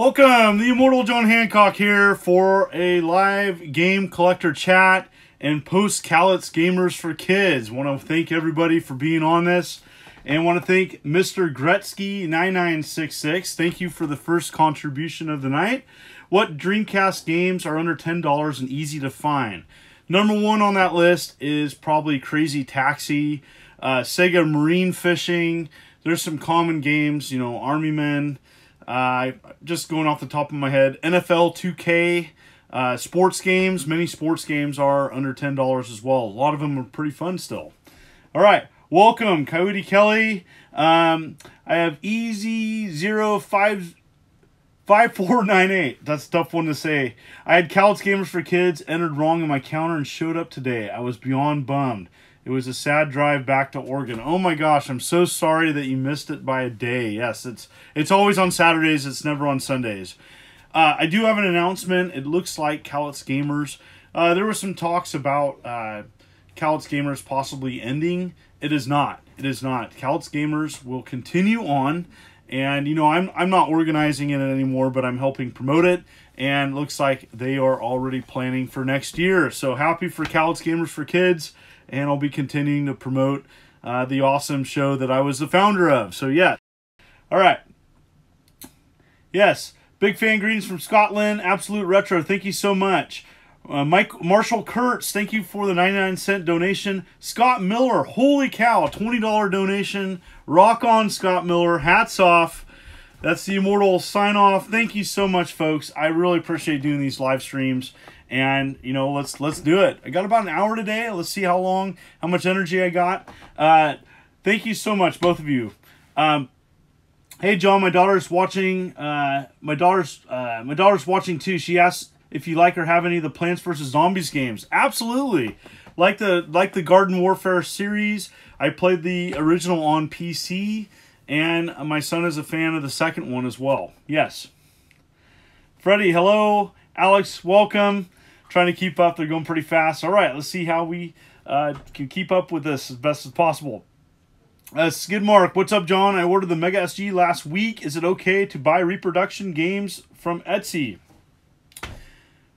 Welcome, the immortal John Hancock here for a live game collector chat and post Cowlitz Gamers for Kids. Want to thank everybody for being on this, and want to thank Mr. Gretzky9966. Thank you for the first contribution of the night. What Dreamcast games are under $10 and easy to find? Number one on that list is probably Crazy Taxi, Sega Marine Fishing. There's some common games, you know, Army Men. Just going off the top of my head, NFL 2K, sports games. Many sports games are under $10 as well. A lot of them are pretty fun still. All right, welcome, Coyote Kelly. I have Easy055498. That's a tough one to say. I had Cowlitz Gamers for Kids entered wrong in my counter and showed up today. I was beyond bummed. It was a sad drive back to Oregon. Oh my gosh, I'm so sorry that you missed it by a day. Yes, it's always on Saturdays. It's never on Sundays. I do have an announcement. It looks like Cowlitz Gamers. There were some talks about Cowlitz Gamers possibly ending. It is not. It is not. Cowlitz Gamers will continue on. And, you know, I'm not organizing it anymore, but I'm helping promote it. And it looks like they are already planning for next year. So happy for Cowlitz Gamers for Kids. And I'll be continuing to promote the awesome show that I was the founder of. So, yeah. All right. Yes. Big fan greetings from Scotland. Absolute Retro. Thank you so much. Marshall Kurtz, thank you for the 99-cent donation. Scott Miller, holy cow, $20 donation. Rock on, Scott Miller. Hats off. That's the immortal sign-off. Thank you so much, folks. I really appreciate doing these live streams. And, you know, let's do it. I got about an hour today. Let's see how much energy I got. Thank you so much, both of you. Hey, John, my daughter's watching. My daughter's watching too. She asked if you like or have any of the Plants vs. Zombies games. Absolutely. Like the Garden Warfare series. I played the original on PC, and my son is a fan of the second one as well. Yes. Freddie, hello. Alex, welcome. Trying to keep up. They're going pretty fast. All right, let's see how we can keep up with this as best as possible. Skidmark, what's up, John? I ordered the Mega SG last week. Is it okay to buy reproduction games from Etsy?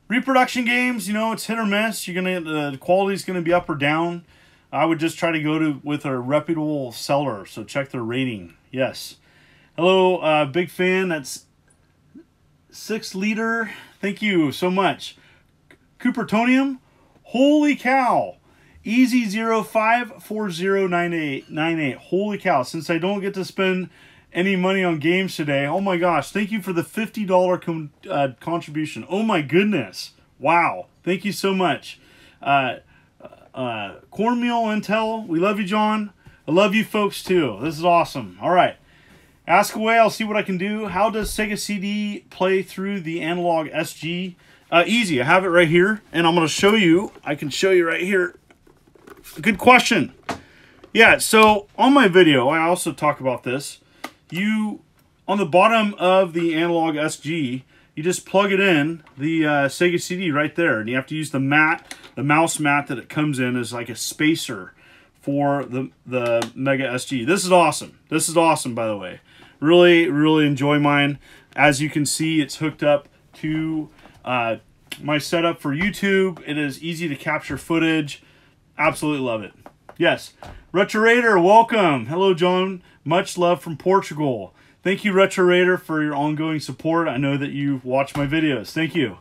Reproduction games, you know, it's hit or miss. The quality's gonna be up or down. I would just try to go with a reputable seller. So check their rating. Yes. Hello, big fan. That's 6 liter. Thank you so much. Coopertonium, holy cow. Easy05409898. Holy cow. Since I don't get to spend any money on games today, oh my gosh, thank you for the $50 contribution. Oh my goodness. Wow. Thank you so much. Cornmeal Intel, we love you, John. I love you folks too. This is awesome. All right. Ask away. I'll see what I can do. How does Sega CD play through the analog SG? Easy. I have it right here, and I'm going to show you. I can show you right here. Good question. Yeah, so on my video, I also talk about this. On the bottom of the analog SG, you just plug it in, the Sega CD right there, and you have to use the mouse mat that it comes in as like a spacer for the Mega SG. This is awesome. This is awesome, by the way. Really, really enjoy mine. As you can see, it's hooked up to my setup for YouTube. It is easy to capture footage. Absolutely love it. Yes. Retro Raider, welcome. Hello, John. Much love from Portugal. Thank you, Retro Raider, for your ongoing support. I know that you watch my videos. Thank you.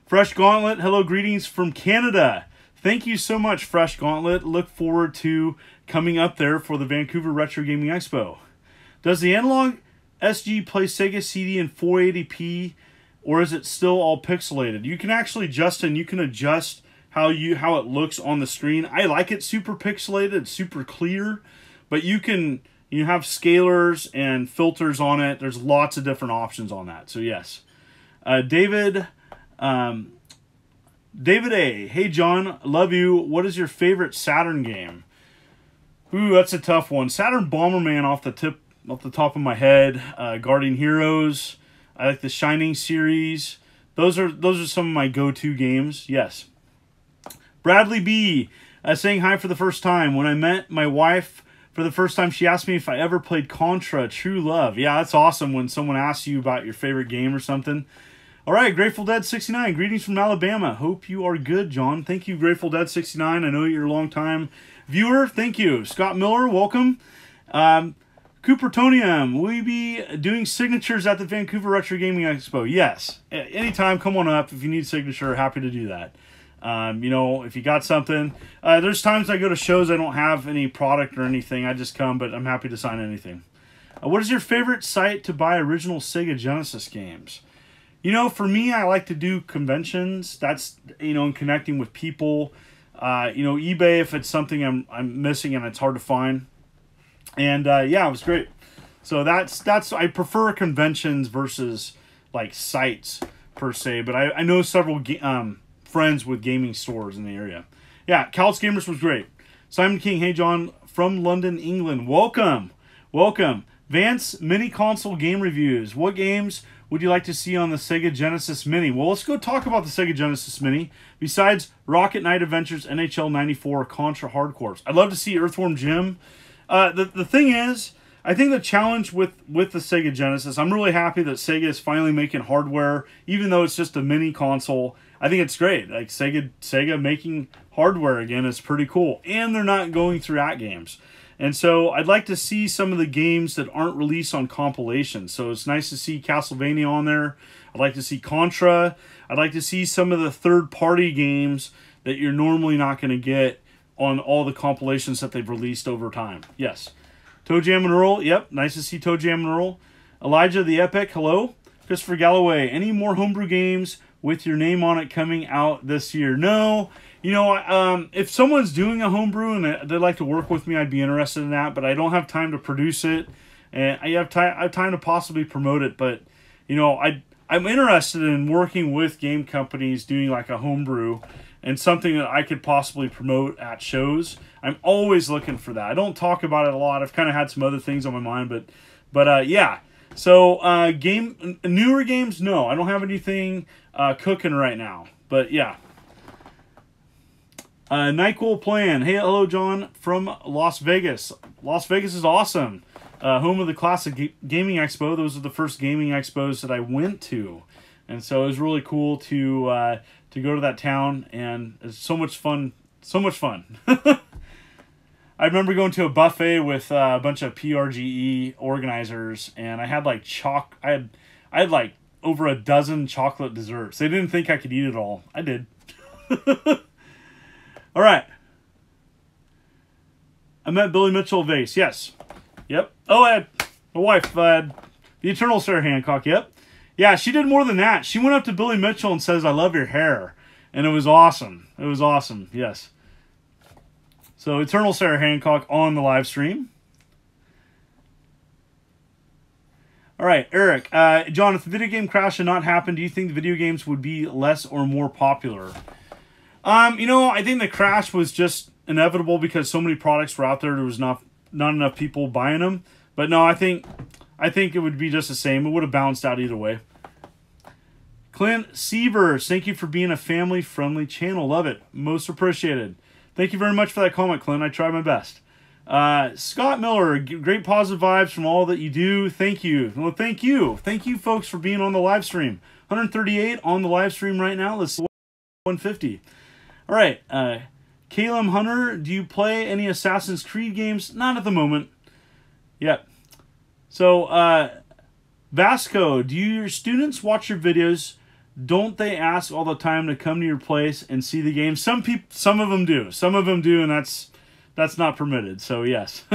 Fresh Gauntlet, hello, greetings from Canada. Thank you so much, Fresh Gauntlet. Look forward to coming up there for the Vancouver Retro Gaming Expo. Does the analog SG play Sega CD in 480p, or is it still all pixelated? You can actually adjust how it looks on the screen. I like it super pixelated, super clear, but you have scalers and filters on it. There's lots of different options on that. So yes. David A. Hey John, love you. What is your favorite Saturn game? Ooh, that's a tough one. Saturn Bomberman off the top of my head. Guardian Heroes. I like the Shining series. Those are some of my go-to games. Yes. Bradley B. Saying hi for the first time. When I met my wife for the first time. She asked me if I ever played Contra, True Love. Yeah, that's awesome when someone asks you about your favorite game or something. All right, Grateful Dead 69. Greetings from Alabama. Hope you are good, John. Thank you, Grateful Dead 69. I know you're a long-time viewer. Thank you. Scott Miller, welcome. Coopertonium, will you be doing signatures at the Vancouver Retro Gaming Expo? Yes. Anytime, come on up. If you need a signature, happy to do that. You know, if you got something. There's times I go to shows I don't have any product or anything. I just come, but I'm happy to sign anything. What is your favorite site to buy original Sega Genesis games? You know, for me, I like to do conventions. That's, you know, and connecting with people. You know, eBay if it's something I'm missing and it's hard to find. And yeah, it was great. So that's I prefer conventions versus like sites per se. But I know several friends with gaming stores in the area. Yeah, Cowlitz Gamers was great. Simon King, hey John, from London, England. Welcome, welcome. Vance Mini Console Game Reviews. What games would you like to see on the Sega Genesis Mini? Well, let's go talk about the Sega Genesis Mini. Besides Rocket Knight Adventures, NHL 94, Contra Hard Corps. I'd love to see Earthworm Jim. The thing is, I think the challenge with the Sega Genesis, I'm really happy that Sega is finally making hardware, even though it's just a mini console. I think it's great. Like Sega making hardware again is pretty cool. And they're not going through at-games. And so I'd like to see some of the games that aren't released on compilations. So it's nice to see Castlevania on there. I'd like to see Contra. I'd like to see some of the third-party games that you're normally not going to get on all the compilations that they've released over time. Yes. Toe Jam and Earl. Yep. Nice to see Toe Jam and Earl. Elijah the Epic. Hello. Christopher Galloway. Any more homebrew games with your name on it coming out this year? No. You know, if someone's doing a homebrew and they'd like to work with me, I'd be interested in that. But I don't have time to produce it. And I have time to possibly promote it. But, you know, I'm interested in working with game companies doing like a homebrew and something that I could possibly promote at shows. I'm always looking for that. I don't talk about it a lot. I've kind of had some other things on my mind, but yeah. So newer games, no, I don't have anything cooking right now. But yeah. NyQuil Plan. Hey, hello, John from Las Vegas. Las Vegas is awesome. Home of the Classic Gaming Expo. Those are the first gaming expos that I went to, and so it was really cool to go to that town, and it's so much fun. So much fun. I remember going to a buffet with a bunch of PRGE organizers, and I had like I had like over a dozen chocolate desserts. They didn't think I could eat it all. I did. All right. I met Billy Mitchell Vase. Yes. Yep. Oh, I had my wife, the Eternal Sarah Hancock. Yep. Yeah, she did more than that. She went up to Billy Mitchell and says, "I love your hair." And it was awesome. It was awesome. Yes. So, Eternal Sarah Hancock on the live stream. All right, Eric. John, if the video game crash had not happened, do you think the video games would be less or more popular? You know, I think the crash was just inevitable because so many products were out there. There was not enough people buying them. But no, I think it would be just the same. It would have balanced out either way. Clint Sievers, thank you for being a family-friendly channel. Love it. Most appreciated. Thank you very much for that comment, Clint. I tried my best. Scott Miller, great positive vibes from all that you do. Thank you. Well, thank you. Thank you, folks, for being on the live stream. 138 on the live stream right now. Let's see 150. All right. Caleb Hunter, do you play any Assassin's Creed games? Not at the moment. Yep. So, Vasco, do your students watch your videos? Don't they ask all the time to come to your place and see the game? Some of them do. Some of them do, and that's not permitted. So yes.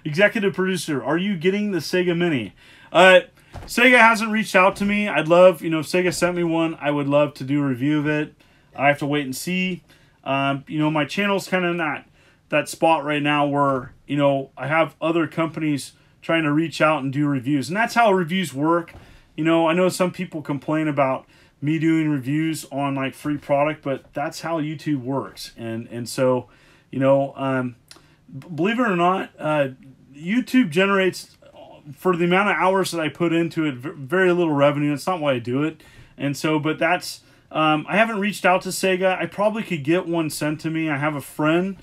Executive producer, are you getting the Sega Mini? Sega hasn't reached out to me. I'd love, if Sega sent me one, I would love to do a review of it. I have to wait and see. My channel's kind of in that spot right now where, I have other companies trying to reach out and do reviews. And that's how reviews work. I know some people complain about me doing reviews on like free product, but that's how YouTube works. And so, believe it or not, YouTube generates, for the amount of hours that I put into it, very little revenue. That's not why I do it. And so, but that's, I haven't reached out to Sega. I probably could get one sent to me. I have a friend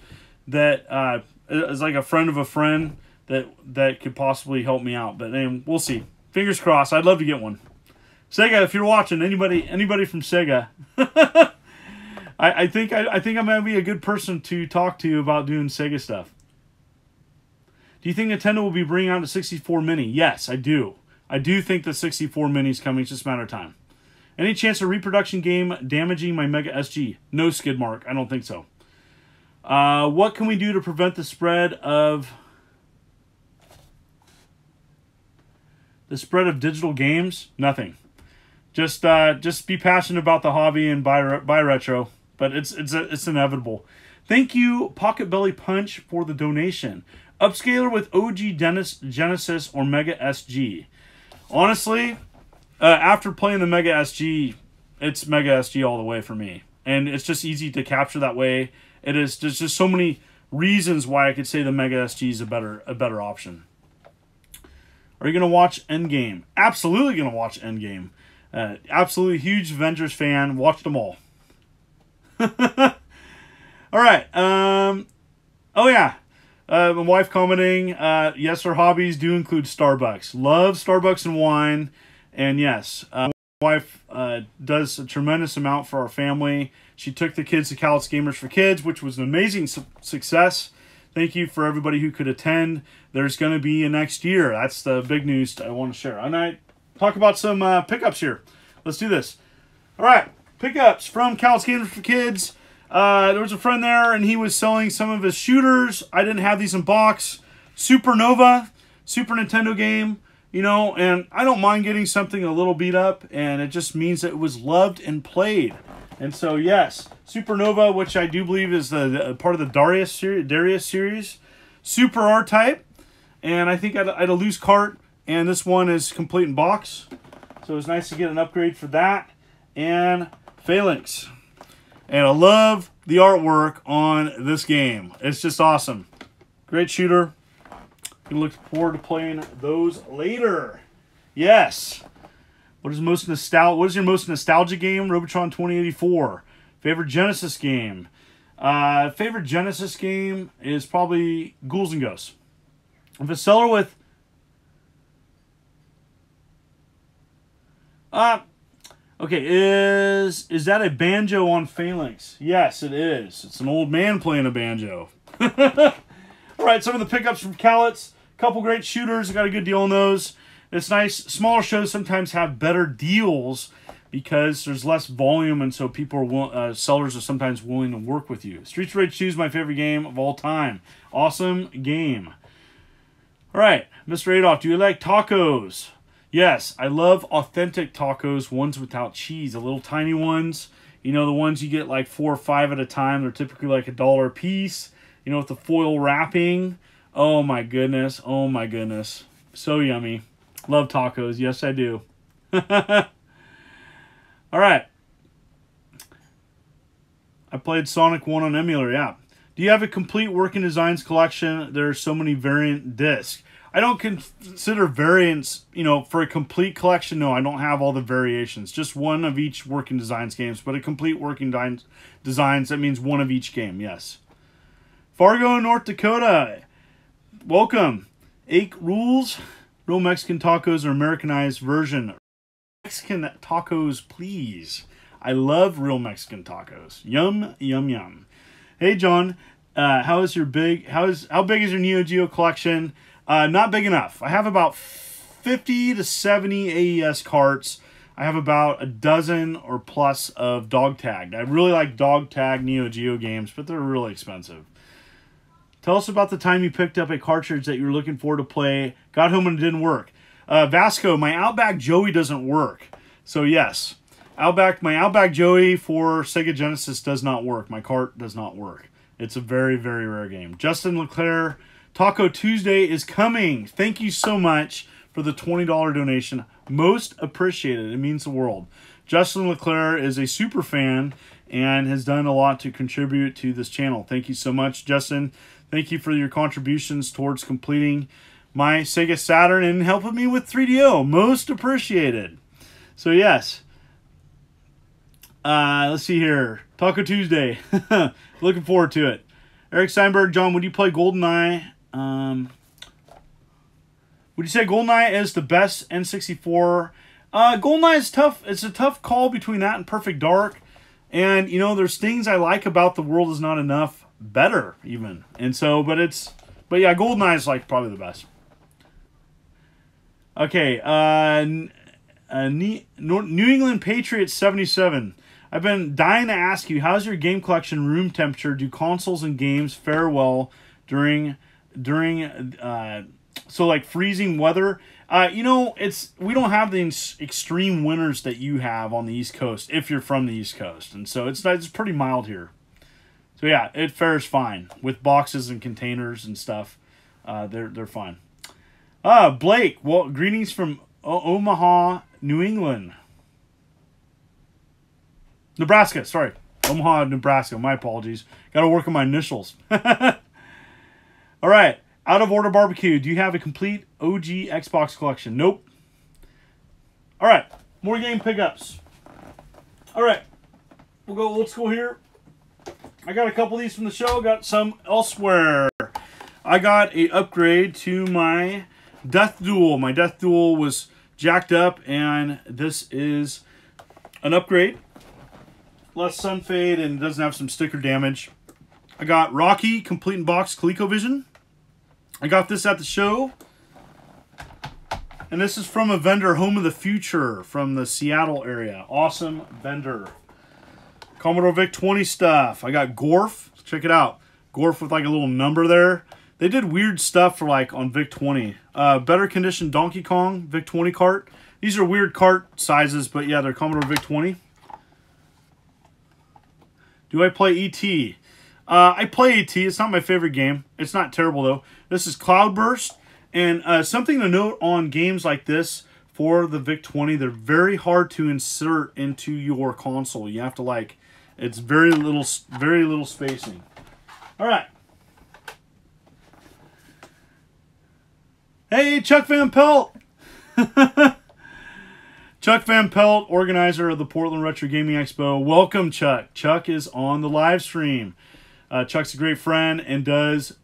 that as like a friend of a friend that could possibly help me out. But we'll see. Fingers crossed. I'd love to get one. Sega, if you're watching, anybody from Sega, I think I'm gonna be a good person to talk to about doing Sega stuff. Do you think Nintendo will be bringing out a 64 Mini? Yes, I do. I do think the 64 Mini is coming. It's just a matter of time. Any chance of reproduction game damaging my Mega SG? No, Skidmark. I don't think so. What can we do to prevent the spread of digital games? Nothing. Just be passionate about the hobby and buy retro. But it's inevitable. Thank you, Pocket Belly Punch, for the donation. Upscaler with OG Genesis or Mega SG. Honestly, after playing the Mega SG, it's Mega SG all the way for me. And it's just easy to capture that way. There's just so many reasons why I could say the Mega SG is a better option. Are you going to watch Endgame? Absolutely going to watch Endgame. Absolutely huge Avengers fan. Watched them all. All right. Oh, yeah. My wife commenting, yes, her hobbies do include Starbucks. Love Starbucks and wine. And yes, my wife does a tremendous amount for our family. She took the kids to Cowlitz Gamers for Kids, which was an amazing success. Thank you for everybody who could attend. There's going to be a next year. That's the big news I want to share. And I talk about some pickups here. Let's do this. All right, pickups from Cowlitz Gamers for Kids. There was a friend there, and he was selling some of his shooters. I didn't have these in box. Supernova, Super Nintendo game, you know, and I don't mind getting something a little beat up, and it just means that it was loved and played. And so, yes, Supernova, which I do believe is the part of the Darius series. Super R-Type, and I think I had a loose cart, and this one is complete in box. So it was nice to get an upgrade for that. And Phalanx. And I love the artwork on this game. It's just awesome. Great shooter. We look forward to playing those later. Yes. What is your most nostalgic game? Robotron 2084. Favorite Genesis game? Favorite Genesis game is probably Ghouls and Ghosts. If a seller with okay, is that a banjo on Phalanx? Yes, it is. It's an old man playing a banjo. All right, some of the pickups from Cowlitz. Couple great shooters. I got a good deal on those. It's nice. Smaller shows sometimes have better deals because there's less volume, and so sellers are sometimes willing to work with you. Streets of Rage 2 is my favorite game of all time. Awesome game. All right, Mr. Adolf, do you like tacos? Yes, I love authentic tacos, ones without cheese, the little tiny ones. You know, the ones you get like 4 or 5 at a time. They're typically like $1 a piece, you know, with the foil wrapping. Oh my goodness. Oh my goodness. So yummy. Love tacos. Yes, I do. All right. I played Sonic 1 on emulator, yeah. Do you have a complete Working Designs collection? There are so many variant discs. I don't consider variants, you know, for a complete collection. No, I don't have all the variations. Just one of each Working Designs games. But a complete Working Designs, that means one of each game, yes. Fargo, North Dakota. Welcome. Ake Rules. Real Mexican tacos are Americanized version. Mexican tacos, please. I love real Mexican tacos. Yum, yum, yum. Hey, John. How big is your Neo Geo collection? Not big enough. I have about 50 to 70 AES carts. I have about a dozen or plus of dog tagged. I really like dog tag Neo Geo games, but they're really expensive. Tell us about the time you picked up a cartridge that you were looking for to play, got home and it didn't work. Vasco, my Outback Joey doesn't work. So yes, my Outback Joey for Sega Genesis does not work. My cart does not work. It's a very, very rare game. Justin Leclerc, Taco Tuesday is coming. Thank you so much for the $20 donation. Most appreciated. It means the world. Justin Leclerc is a super fan and has done a lot to contribute to this channel. Thank you so much, Justin. Thank you for your contributions towards completing my Sega Saturn and helping me with 3DO. Most appreciated. So yes. Let's see here. Taco Tuesday. Looking forward to it. Eric Steinberg, John, would you play GoldenEye? Would you say GoldenEye is the best N64? GoldenEye is tough. It's a tough call between that and Perfect Dark. And, you know, there's things I like about The World Is Not Enough better, even. And so, but yeah, GoldenEye is, like, probably the best. Okay, New England Patriots 77. I've been dying to ask you, how's your game collection room temperature? Do consoles and games fare well during so like freezing weather? You know, we don't have the extreme winters that you have on the East Coast if you're from the East Coast, and so it's pretty mild here. So yeah, it fares fine with boxes and containers and stuff. They're fine. Blake, well, greetings from Omaha, New England. Nebraska, sorry. Omaha, Nebraska. My apologies. Got to work on my initials. All right. Out of Order Barbecue. Do you have a complete OG Xbox collection? Nope. All right. More game pickups. All right. We'll go old school here. I got a couple of these from the show. Got some elsewhere. I got a upgrade to my Death Duel. My Death Duel was jacked up, and this is an upgrade. Less sun fade and doesn't have some sticker damage. I got Rocky Complete in Box ColecoVision. I got this at the show. And this is from a vendor, Home of the Future, from the Seattle area. Awesome vendor. Commodore VIC-20 stuff. I got Gorf. Check it out. Gorf with like a little number there. They did weird stuff for like on VIC-20. Better condition Donkey Kong VIC-20 cart. These are weird cart sizes, but yeah, they're Commodore VIC-20. Do I play E.T.? I play E.T. It's not my favorite game. It's not terrible, though. This is Cloudburst. And something to note on games like this for the VIC-20, they're very hard to insert into your console. You have to, like, it's very little spacing. All right. Hey, Chuck Van Pelt! Chuck Van Pelt, organizer of the Portland Retro Gaming Expo. Welcome, Chuck. Chuck is on the live stream. Chuck's a great friend and does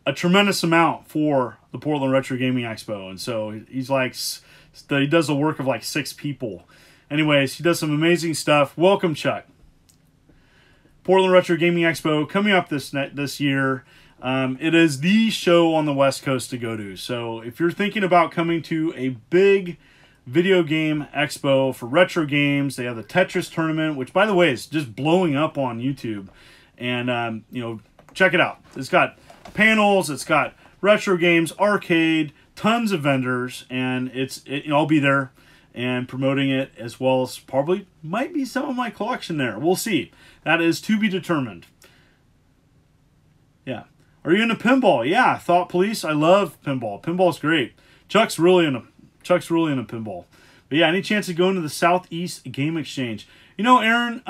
a tremendous amount for the Portland Retro Gaming Expo. And so he's like, he does the work of like 6 people. Anyways, he does some amazing stuff. Welcome, Chuck. Portland Retro Gaming Expo coming up this year. It is the show on the West Coast to go to. So if you're thinking about coming to a big video game expo for retro games, they have the Tetris tournament, which by the way is just blowing up on YouTube. And you know, check it out. It's got panels, it's got retro games, arcade, tons of vendors, and I'll be there and promoting it, as well as probably might be some of my collection there. We'll see. That is to be determined. Yeah. Are you into pinball? Yeah, Thought Police. I love pinball. Pinball's great. Chuck's really into pinball. But yeah, any chance of going to the Southeast Game Exchange? You know, Aaron,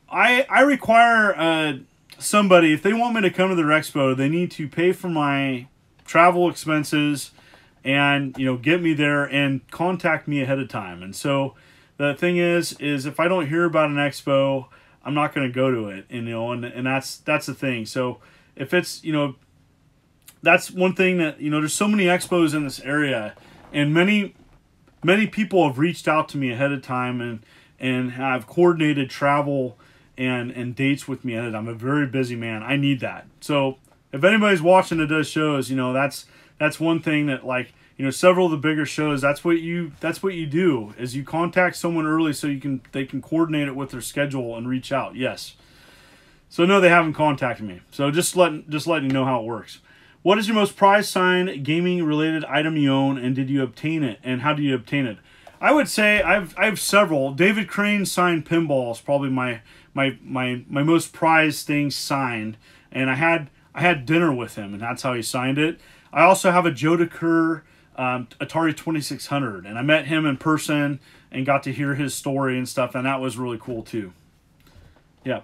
I require somebody, if they want me to come to their expo, they need to pay for my travel expenses and, you know, get me there and contact me ahead of time. And so the thing is if I don't hear about an expo, I'm not going to go to it, and, you know, and that's the thing. So if it's, you know, that's one thing that, you know, there's so many expos in this area, and many people have reached out to me ahead of time and have coordinated travel and dates with me ahead of time. I'm a very busy man. I need that. So if anybody's watching that does shows, you know, that's one thing that, like, you know, several of the bigger shows, that's what you do, is you contact someone early so they can coordinate it with their schedule and reach out. Yes. So no, they haven't contacted me. So just letting you know how it works. What is your most prized signed gaming related item you own, and did you obtain it, and how do you obtain it? I would say I have several. David Crane's signed pinball is probably my most prized thing signed, and I had dinner with him, and that's how he signed it. I also have a Joe DeCur Atari 2600, and I met him in person and got to hear his story and stuff, and that was really cool too. Yeah.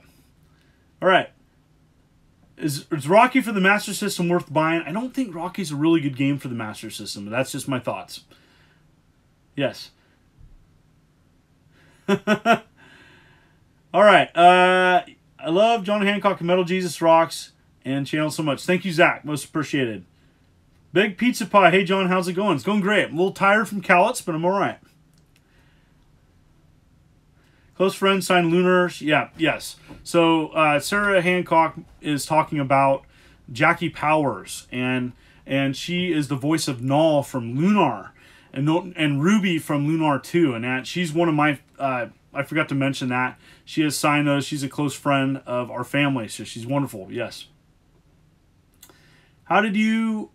All right. Is Rocky for the Master System worth buying? I don't think Rocky's a really good game for the Master System, but that's just my thoughts. Yes. All right. I love John Hancock and Metal Jesus Rocks, and channel so much. Thank you, Zach. Most appreciated. Big Pizza Pie. Hey, John, how's it going? It's going great. I'm a little tired from Cowlitz, but I'm all right. Close friend signed Lunar. Yeah, yes. So Sarah Hancock is talking about Jackie Powers, and she is the voice of Null from Lunar, and Ruby from Lunar 2, and that she's one of my. I forgot to mention that she has signed those. She's a close friend of our family, so she's wonderful. Yes. How did you?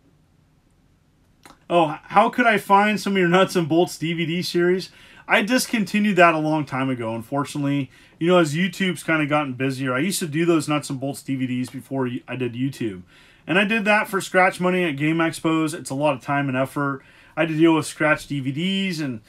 Oh, how could I find some of your Nuts and Bolts DVD series? I discontinued that a long time ago, unfortunately. You know, as YouTube's kind of gotten busier, I used to do those Nuts and Bolts DVDs before I did YouTube. And I did that for scratch money at Game Expos. It's a lot of time and effort. I had to deal with scratch DVDs, and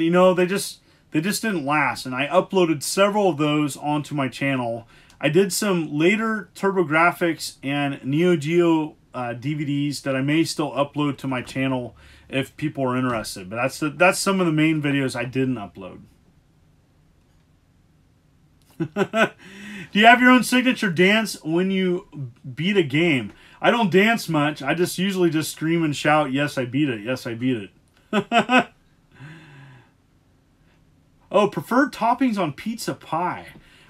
you know, they just didn't last. And I uploaded several of those onto my channel. I did some later TurboGrafx and Neo Geo DVDs that I may still upload to my channel if people are interested. But that's some of the main videos I didn't upload. Do you have your own signature dance when you beat a game? I don't dance much. I just usually just scream and shout, yes, I beat it. Yes, I beat it. Oh, preferred toppings on pizza pie.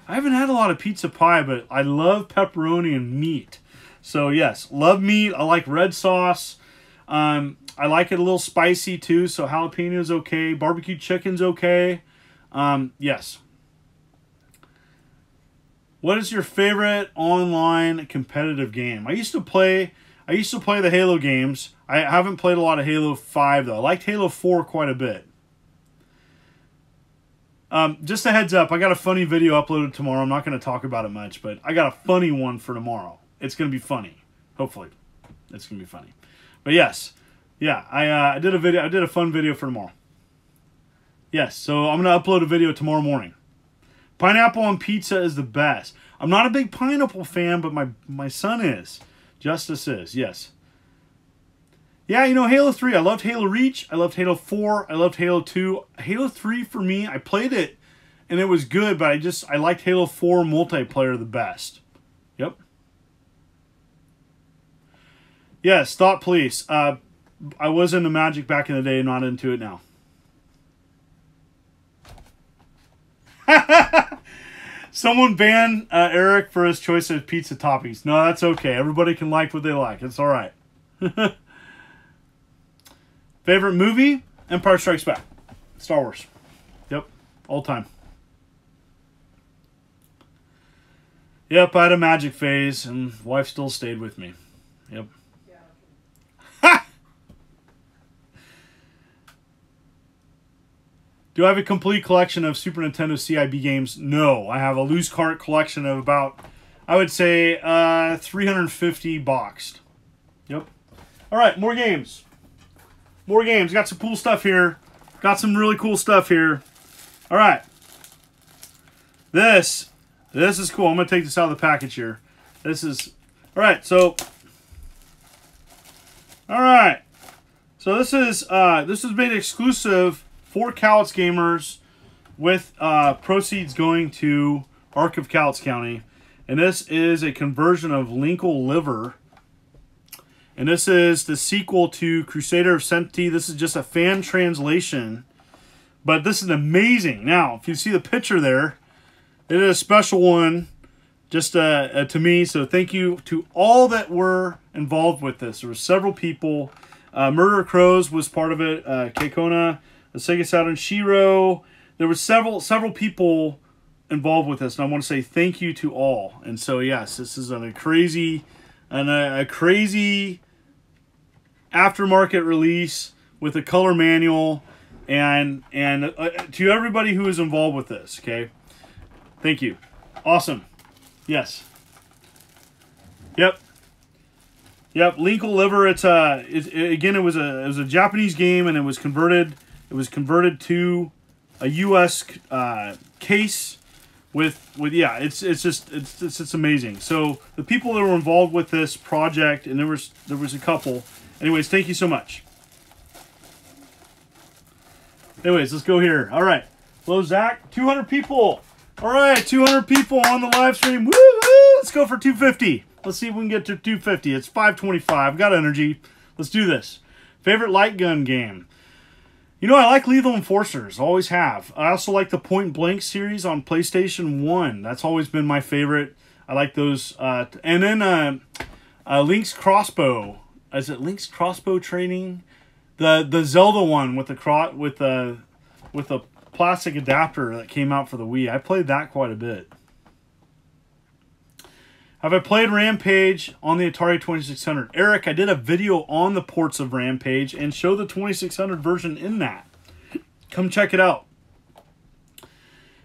I haven't had a lot of pizza pie, but I love pepperoni and meat. So yes, love meat. I like red sauce. I like it a little spicy too, so jalapeno's okay. Barbecue chicken's okay. Yes. What is your favorite online competitive game? I used to play the Halo games. I haven't played a lot of Halo 5 though. I liked Halo 4 quite a bit. Just a heads up, I got a funny video uploaded tomorrow. I'm not going to talk about it much, but I got a funny one for tomorrow. It's going to be funny. Hopefully. It's going to be funny. But yes. Yeah, I did a video. I did a fun video for tomorrow. Yes, so I'm going to upload a video tomorrow morning. Pineapple on pizza is the best. I'm not a big pineapple fan, but my son is. Justice is, yes. Yeah, you know, Halo 3. I loved Halo Reach. I loved Halo 4. I loved Halo 2. Halo 3 for me, I played it, and it was good, but I liked Halo 4 multiplayer the best. Yep. Yes, Thought Police. I was into Magic back in the day, not into it now. Someone ban Eric for his choice of pizza toppings. No, that's okay. Everybody can like what they like. It's all right. Favorite movie? Empire Strikes Back. Star Wars. Yep. All time. Yep, I had a Magic phase, and wife still stayed with me. Yep. Do I have a complete collection of Super Nintendo CIB games? No. I have a loose cart collection of about, I would say, 350 boxed. Yep. All right, more games. More games. Got some cool stuff here. Got some really cool stuff here. All right. This is cool. I'm going to take this out of the package here. This is... All right, so... All right. So this is made exclusive for Cowlitz Gamers, with proceeds going to Arc of Cowlitz County. And this is a conversion of Linkle Liver. And this is the sequel to Crusader of Senti. This is just a fan translation. But this is amazing. Now, if you see the picture there, it is a special one just to me. So thank you to all that were involved with this. There were several people. Murder Crows was part of it. Keikona, the Sega Saturn, Shiro. There were several people involved with this, and I want to say thank you to all. And so yes, this is a crazy aftermarket release with a color manual, and to everybody who is involved with this. Okay, thank you. Awesome. Yes. Yep. Yep. Linkle Liver. Again, it was a Japanese game, and it was converted. It was converted to a U.S. case with yeah. It's just amazing. So the people that were involved with this project, and there was a couple. Anyways, thank you so much. Anyways, let's go here. All right. Hello, Zach. 200 people. All right, 200 people on the live stream. Woo-hoo! Let's go for 250. Let's see if we can get to 250. It's 525. I've got energy. Let's do this. Favorite light gun game? You know, I like Lethal Enforcers. Always have. I also like the Point Blank series on PlayStation 1. That's always been my favorite. I like those. And then Link's Crossbow. Is it Link's Crossbow Training? The Zelda one with the plastic adapter that came out for the Wii. I played that quite a bit. Have I played Rampage on the Atari 2600? Eric, I did a video on the ports of Rampage and show the 2600 version in that. Come check it out.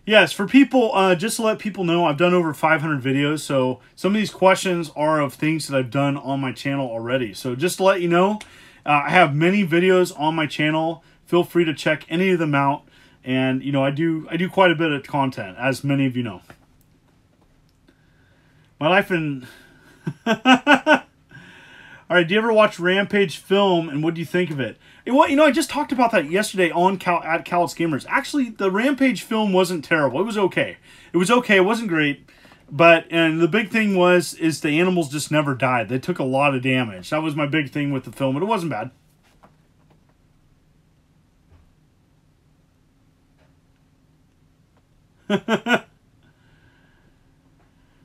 Yes, for people, just to let people know, I've done over 500 videos, so some of these questions are of things that I've done on my channel already. So just to let you know, I have many videos on my channel. Feel free to check any of them out. And, you know, I do quite a bit of content, as many of you know. My life in... Alright, do you ever watch Rampage film, and what do you think of it? Well, you know, I just talked about that yesterday on at Cowlitz Gamers. Actually, the Rampage film wasn't terrible. It was okay. It was okay. It wasn't great. And the big thing is the animals just never died. They took a lot of damage. That was my big thing with the film, but it wasn't bad.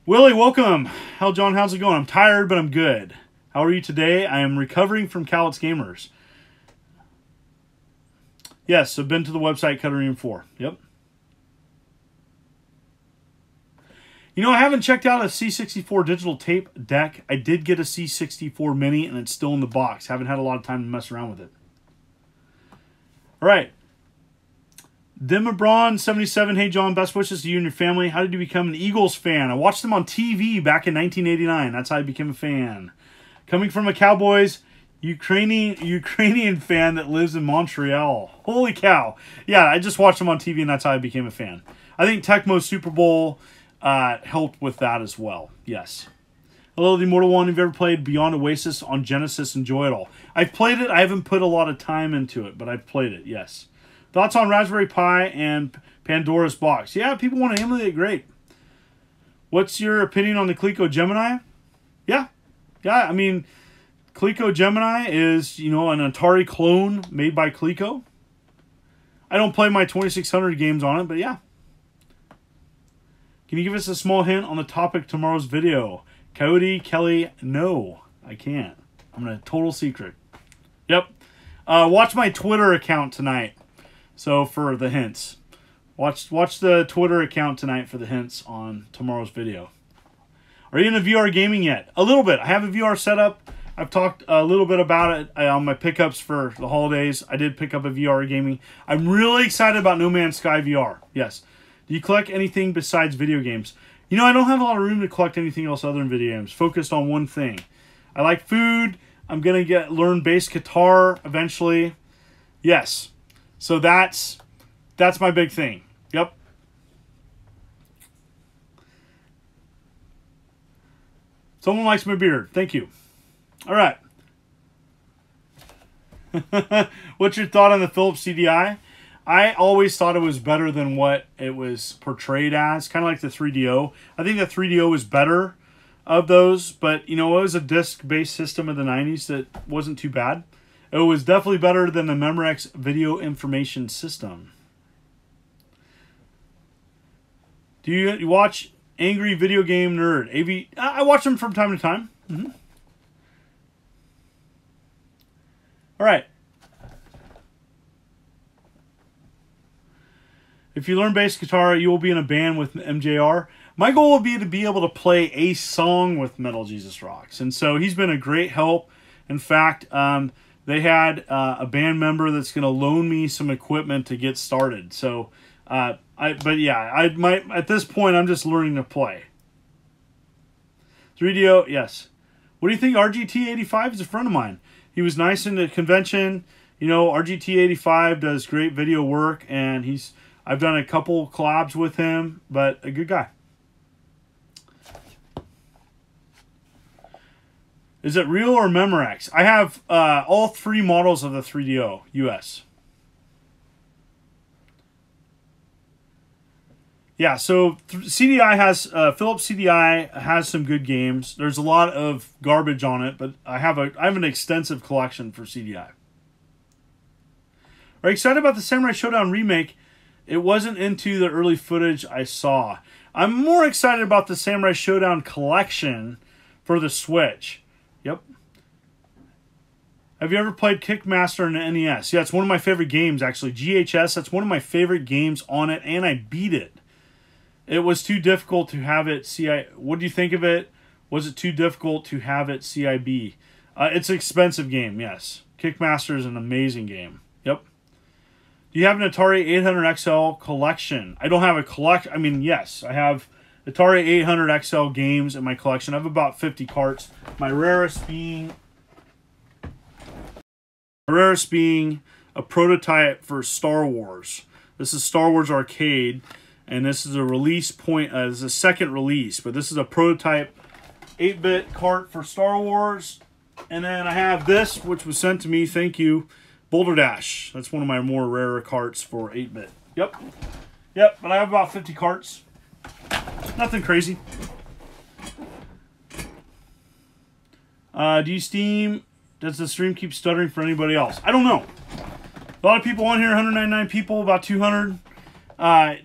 Willie, welcome. Hell, John, how's it going? I'm tired, but I'm good. How are you today? I am recovering from Cowlitz Gamers. Yes, I've been to the website, Cuttery 4. Yep. You know, I haven't checked out a C64 digital tape deck. I did get a C64 mini, and it's still in the box. Haven't had a lot of time to mess around with it. All right. Dimabron77, hey John, best wishes to you and your family. How did you become an Eagles fan? I watched them on TV back in 1989. That's how I became a fan. Coming from a Cowboys Ukrainian fan that lives in Montreal. Holy cow. Yeah, I just watched them on TV and that's how I became a fan. I think Tecmo's Super Bowl helped with that as well. Yes. Hello, the Immortal One. Have you ever played Beyond Oasis on Genesis? Enjoy it all. I've played it. I haven't put a lot of time into it, but I've played it, yes. Thoughts on Raspberry Pi and Pandora's Box? Yeah, people want to emulate it. Great. What's your opinion on the Coleco Gemini? Yeah. Yeah, I mean, Coleco Gemini is, you know, an Atari clone made by Coleco. I don't play my 2600 games on it, but yeah. Can you give us a small hint on the topic of tomorrow's video? Coyote, Kelly, no, I can't. I'm in a total secret. Yep. Watch my Twitter account tonight. So for the hints, watch the Twitter account tonight for the hints on tomorrow's video. Are you into VR gaming yet? A little bit. I have a VR setup. I've talked a little bit about it on my pickups for the holidays. I did pick up a VR gaming. I'm really excited about No Man's Sky VR. Yes. Do you collect anything besides video games? You know, I don't have a lot of room to collect anything else other than video games. Focused on one thing. I like food. I'm gonna learn bass guitar eventually. Yes. So that's my big thing. Yep. Someone likes my beard. Thank you. All right. What's your thought on the Philips CDI? I always thought it was better than what it was portrayed as. Kind of like the 3DO. I think the 3DO was better of those. But, you know, it was a disc-based system in the 90s that wasn't too bad. It was definitely better than the Memorex video information system. Do you watch Angry Video Game Nerd? I watch them from time to time. Mm-hmm. All right. If you learn bass guitar, you will be in a band with MJR. My goal would be to be able to play a song with Metal Jesus Rocks. And so he's been a great help. In fact, they had a band member that's going to loan me some equipment to get started. So, at this point, I'm just learning to play. 3DO, yes. What do you think? RGT85 is a friend of mine. He was nice in the convention. You know, RGT85 does great video work, and I've done a couple collabs with him, but a good guy. Is it real or Memorex? I have all three models of the 3DO US. Yeah, so CDI has Philips CDI has some good games. There's a lot of garbage on it, but I have an extensive collection for CDI. Are you excited about the Samurai Showdown remake? It wasn't into the early footage I saw. I'm more excited about the Samurai Showdown collection for the Switch. Yep. Have you ever played Kickmaster on the NES? Yeah, it's one of my favorite games, actually. GHS, that's one of my favorite games on it, and I beat it. It was too difficult to have it CI. What do you think of it? Was it too difficult to have it CIB? It's an expensive game, yes. Kickmaster is an amazing game. Yep. Do you have an Atari 800 XL collection? I don't have a collection. I mean, yes, I have Atari 800 XL games in my collection. I have about 50 carts. My rarest being a prototype for Star Wars. This is Star Wars Arcade. And this is a release point, this is a second release, but this is a prototype 8-bit cart for Star Wars. And then I have this, which was sent to me, thank you, Boulder Dash. That's one of my more rarer carts for 8-bit. Yep. Yep, but I have about 50 carts. Nothing crazy. Do you Steam? Does the stream keep stuttering for anybody else? I don't know. A lot of people on here, 199 people, about 200.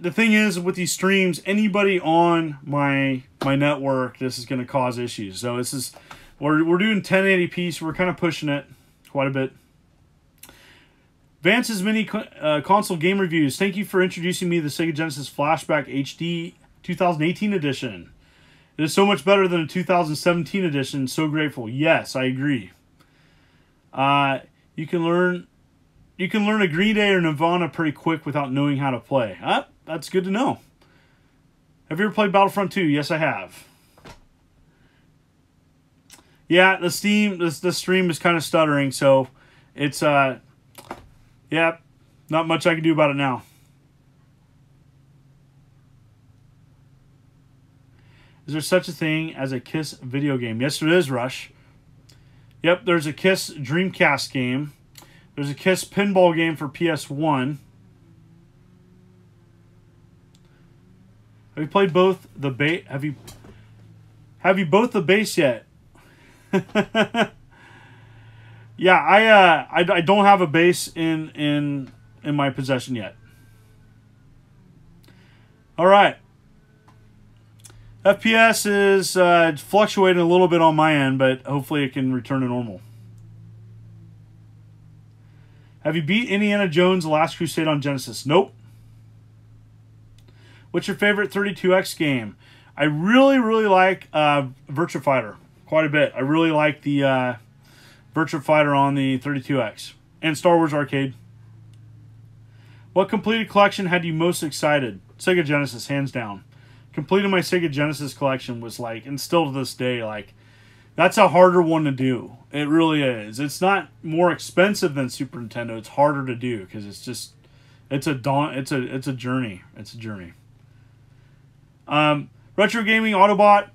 The thing is, with these streams, anybody on my network, this is going to cause issues. So this is, we're doing 1080p, so we're kind of pushing it quite a bit. Vance's mini console game reviews. Thank you for introducing me to the Sega Genesis Flashback HD 2018 edition. It is so much better than a 2017 edition. So grateful. Yes, I agree. You can learn a Green Day or Nirvana pretty quick without knowing how to play. That's good to know. Have you ever played Battlefront 2? Yes, I have. Yeah, the stream is kind of stuttering, so it's yeah, not much I can do about it now. Is there such a thing as a KISS video game? Yes, there is, Rush. Yep, there's a KISS Dreamcast game. There's a KISS pinball game for PS1. Have you played both the base? Have you both the base yet? Yeah, I don't have a base in my possession yet. All right. FPS is fluctuating a little bit on my end, but hopefully it can return to normal. Have you beat Indiana Jones: The Last Crusade on Genesis? Nope. What's your favorite 32X game? I really like Virtua Fighter quite a bit. I really like the Virtua Fighter on the 32X. And Star Wars Arcade. What completed collection had you most excited? Sega Genesis, hands down. Completing my Sega Genesis collection was like, and still to this day, like, that's a harder one to do. It really is. It's not more expensive than Super Nintendo. It's harder to do because it's just, it's a journey. It's a journey. Retro Gaming Autobot,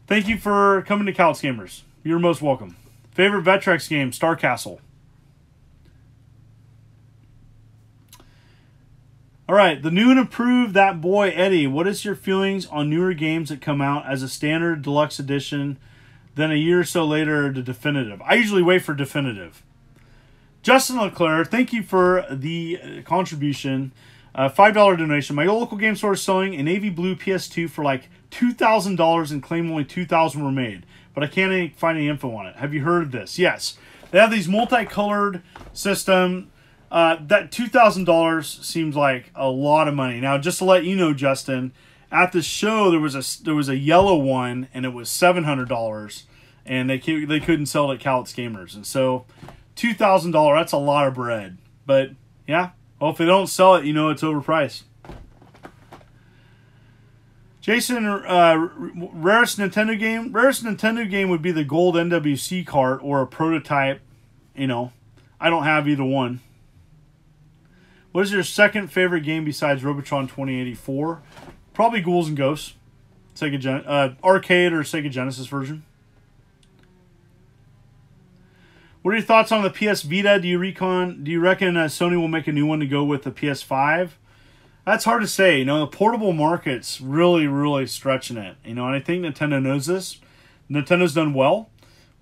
thank you for coming to Cowlitz Gamers. You're most welcome. Favorite Vectrex game, Star Castle. All right, the new and improved That Boy Eddie. What is your feelings on newer games that come out as a standard deluxe edition, then a year or so later the definitive? I usually wait for definitive. Justin Leclerc, thank you for the contribution. $5 donation. My local game store is selling a navy blue PS2 for like $2,000 and claim only 2,000 were made. But I can't find any info on it. Have you heard of this? Yes. They have these multicolored system. That $2,000 seems like a lot of money. Now, just to let you know, Justin, at the show there was a yellow one and it was $700, and they couldn't sell it at Cowlitz Gamers, and so $2,000, that's a lot of bread. But yeah, well, if they don't sell it, you know it's overpriced. Jason, rarest Nintendo game? Rarest Nintendo game would be the gold NWC cart or a prototype. You know, I don't have either one. What is your second favorite game besides Robotron 2084? Probably Ghouls and Ghosts. Sega arcade or Sega Genesis version. What are your thoughts on the PS Vita? Do you reckon Sony will make a new one to go with the PS5? That's hard to say. You know, the portable market's really, really stretching it. You know, and I think Nintendo knows this. Nintendo's done well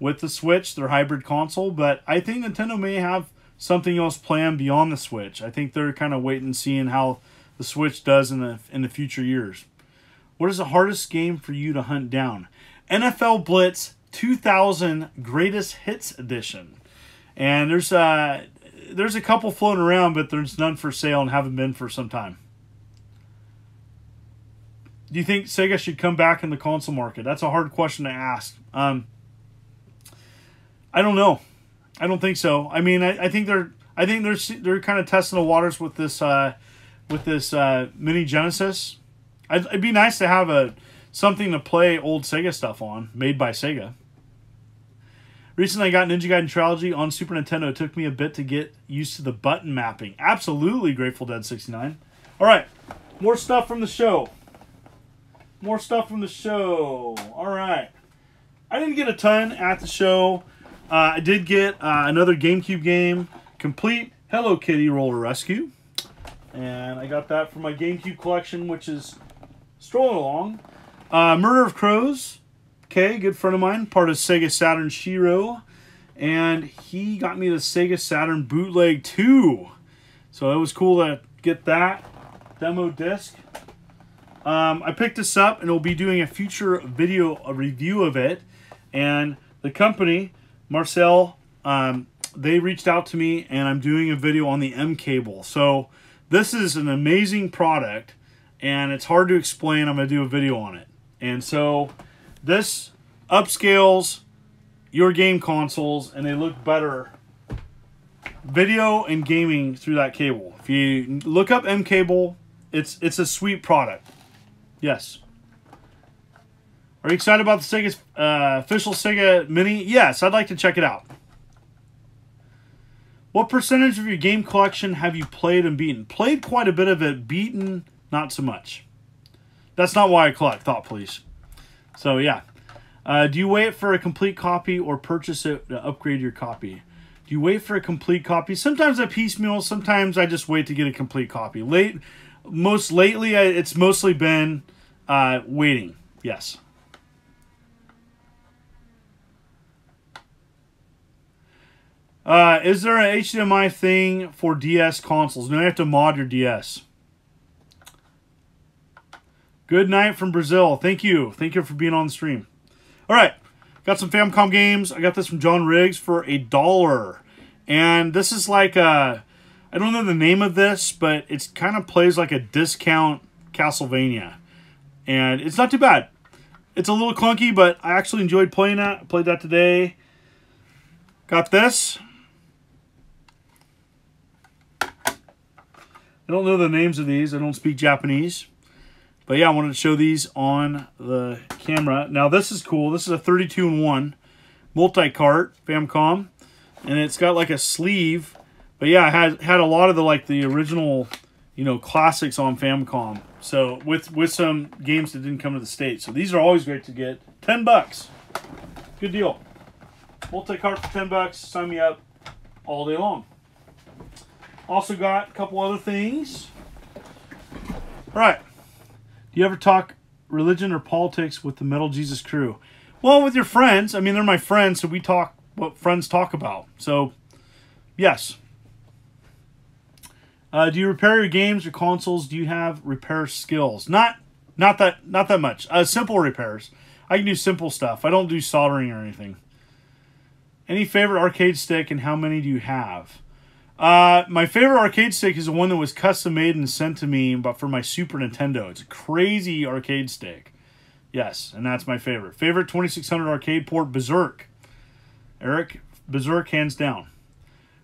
with the Switch, their hybrid console, but I think Nintendo may have something else planned beyond the Switch. I think they're kind of waiting and seeing how the Switch does in the future years. What is the hardest game for you to hunt down? NFL Blitz 2000 Greatest Hits Edition. And there's a couple floating around, but there's none for sale and haven't been for some time. Do you think Sega should come back in the console market? That's a hard question to ask. I don't know. I don't think so. I mean, I think they're kind of testing the waters with this mini Genesis. It'd be nice to have something to play old Sega stuff on, made by Sega. Recently, I got Ninja Gaiden Trilogy on Super Nintendo. It took me a bit to get used to the button mapping. Absolutely, Grateful Dead 69. All right, more stuff from the show. More stuff from the show. All right. I didn't get a ton at the show. I did get another GameCube game, Complete Hello Kitty Roller Rescue. And I got that from my GameCube collection, which is strolling along. Murder of Crows. Okay, good friend of mine, part of Sega Saturn Shiro. And he got me the Sega Saturn Bootleg 2. So it was cool to get that demo disc. I picked this up and we'll be doing a future video, a review of it. And the company, Marcel, they reached out to me and I'm doing a video on the M cable. So this is an amazing product and it's hard to explain. I'm going to do a video on it. And so this upscales your game consoles and they look better video and gaming through that cable. If you look up M cable, it's a sweet product. Yes. Are you excited about the Sega's official Sega Mini? Yes, I'd like to check it out. What percentage of your game collection have you played and beaten? Played quite a bit of it, beaten not so much. That's not why I collect, thought please. So yeah. Do you wait for a complete copy or purchase it to upgrade your copy? Do you wait for a complete copy? Sometimes I piecemeal, sometimes I just wait to get a complete copy. Most lately, it's mostly been waiting. Yes. Is there an HDMI thing for DS consoles? No, you have to mod your DS. Good night from Brazil. Thank you. Thank you for being on the stream. All right. Got some Famicom games. I got this from John Riggs for $1. And this is like a... I don't know the name of this, but it kind of plays like a discount Castlevania. And it's not too bad. It's a little clunky, but I actually enjoyed playing that. I played that today. Got this. I don't know the names of these. I don't speak Japanese. But yeah, I wanted to show these on the camera. Now this is cool. This is a 32-in-1 multi-cart Famicom. And it's got like a sleeve. But yeah, it had a lot of the original, classics on Famicom. So with some games that didn't come to the States. So these are always great to get. $10. Good deal. Multi-cart for $10. Sign me up all day long. Also got a couple other things. All right. Do you ever talk religion or politics with the Metal Jesus crew? Well, with your friends. I mean, they're my friends, so we talk what friends talk about. So, yes. Do you repair your games or consoles? Do you have repair skills? Not that much. Simple repairs. I can do simple stuff. I don't do soldering or anything. Any favorite arcade stick and how many do you have? My favorite arcade stick is the one that was custom made and sent to me, but for my Super Nintendo. It's a crazy arcade stick. Yes, and that's my favorite. Favorite 2600 arcade port, Berserk. Eric, Berserk hands down.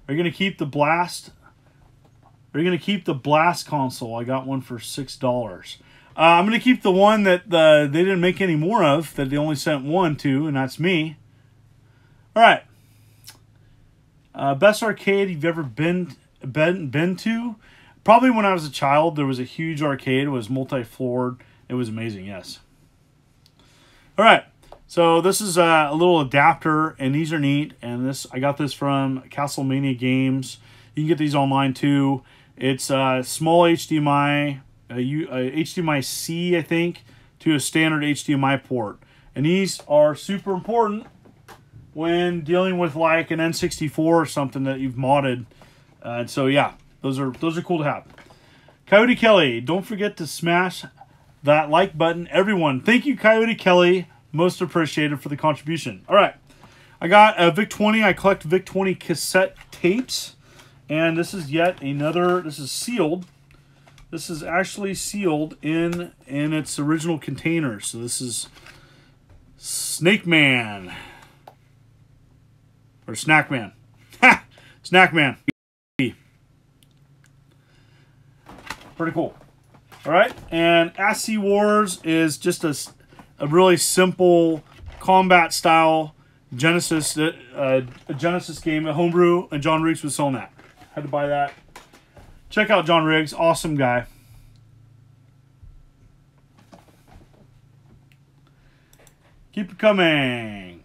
Are you going to keep the Blast? Are you going to keep the Blast console? I got one for $6. I'm going to keep the one that they didn't make any more of, that they only sent one to, and that's me. All right. Best arcade you've ever been to? Probably when I was a child, there was a huge arcade. It was multi-floored. It was amazing, yes. All right. So this is a little adapter, and these are neat. And I got this from Castlemania Games. You can get these online too. It's a small HDMI, HDMI-C, I think, to a standard HDMI port. And these are super important when dealing with like an N64 or something that you've modded. So yeah, those are cool to have. Coyote Kelly, don't forget to smash that like button. Everyone, thank you, Coyote Kelly. Most appreciated for the contribution. All right, I got a VIC-20. I collect VIC-20 cassette tapes. And this is yet another, this is sealed. This is actually sealed in its original container. So this is Snake Man. Or Snack Man. Ha! Snack Man. Pretty cool. All right, and SC Wars is just a really simple combat style Genesis a Genesis game, a homebrew, and John Riggs was selling that. Had to buy that. Check out John Riggs, awesome guy. Keep it coming.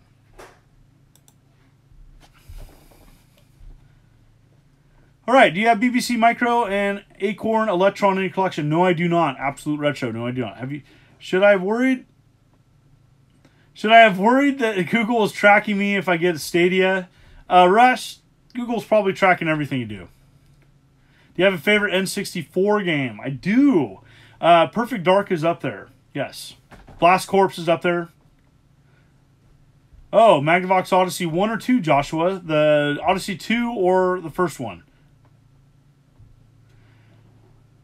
All right, do you have BBC Micro and Acorn Electron in your collection? No, I do not. Absolute Retro. No, I do not. Have you? Should I have worried? Should I have worried that Google is tracking me if I get a Stadia? Rush, Google's probably tracking everything you do. Do you have a favorite N64 game? I do. Perfect Dark is up there. Yes. Blast Corps is up there. Oh, Magnavox Odyssey 1 or 2, Joshua? The Odyssey 2 or the first one?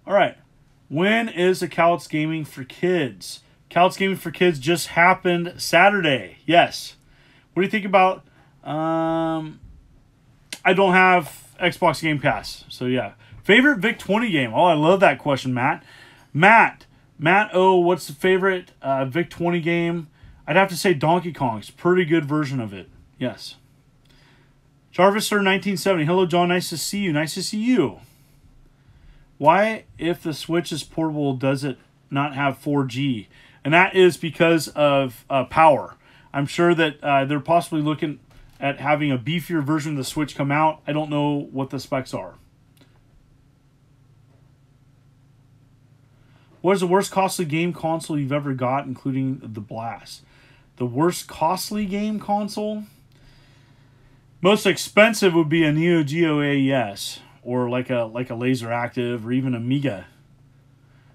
All right. When is the Cowlitz Gaming for Kids? Cowlitz Gaming for Kids just happened Saturday. Yes. What do you think about... I don't have Xbox Game Pass. So, yeah. Favorite VIC-20 game? Oh, I love that question, Matt. Matt, oh, what's the favorite VIC-20 game? I'd have to say Donkey Kong. It's a pretty good version of it. Yes. Jarvis Sir 1970. Hello, John. Nice to see you. Nice to see you. Why, if the Switch is portable, does it not have 4G? And that is because of power. I'm sure that they're possibly looking at having a beefier version of the Switch come out. I don't know what the specs are. What is the worst costly game console you've ever got, including the Blast? The worst costly game console? Most expensive would be a Neo Geo AES. Or like a Laser Active, or even Amiga.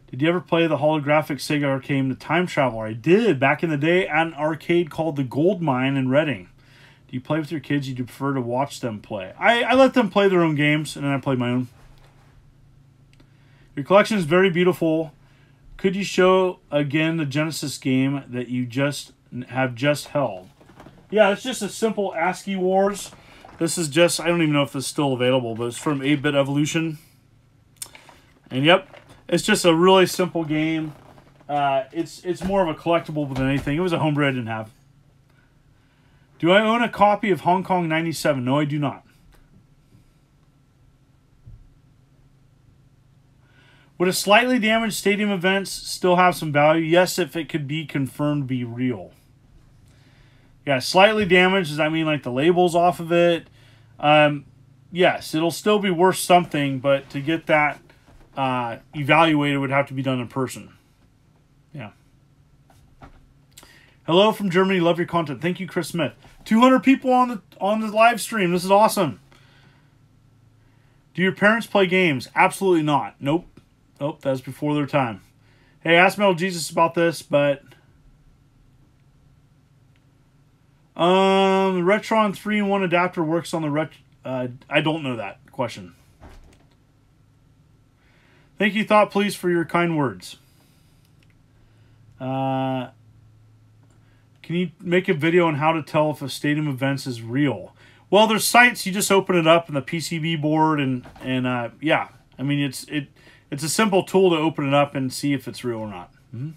Did you ever play the holographic Sega arcade, The Time Traveler? I did, back in the day, at an arcade called the Gold Mine in Reading. Do you play with your kids? You prefer to watch them play? I let them play their own games, and then I play my own. Your collection is very beautiful. Could you show, again, the Genesis game that you have just held? Yeah, it's just a simple ASCII Wars. This is just, I don't even know if this is still available, but it's from 8-Bit Evolution. And yep, it's just a really simple game. It's more of a collectible than anything. It was a homebrew I didn't have. Do I own a copy of Hong Kong 97? No, I do not. Would a slightly damaged stadium events still have some value? Yes, if it could be confirmed to be real. Yeah, slightly damaged, does that mean like the label's off of it? Yes, it'll still be worth something, but to get that evaluated would have to be done in person. Yeah. Hello from Germany. Love your content. Thank you, Chris Smith. 200 people on the live stream. This is awesome. Do your parents play games? Absolutely not. Nope. Nope, that's before their time. Hey, ask Metal Jesus about this, but... the Retron 3-in-1 adapter works on the I don't know that question. Thank you, Thought Please, for your kind words. Can you make a video on how to tell if a stadium events is real? Well, there's sites, you just open it up in the PCB board and yeah. I mean, it's a simple tool to open it up and see if it's real or not. Mm-hmm.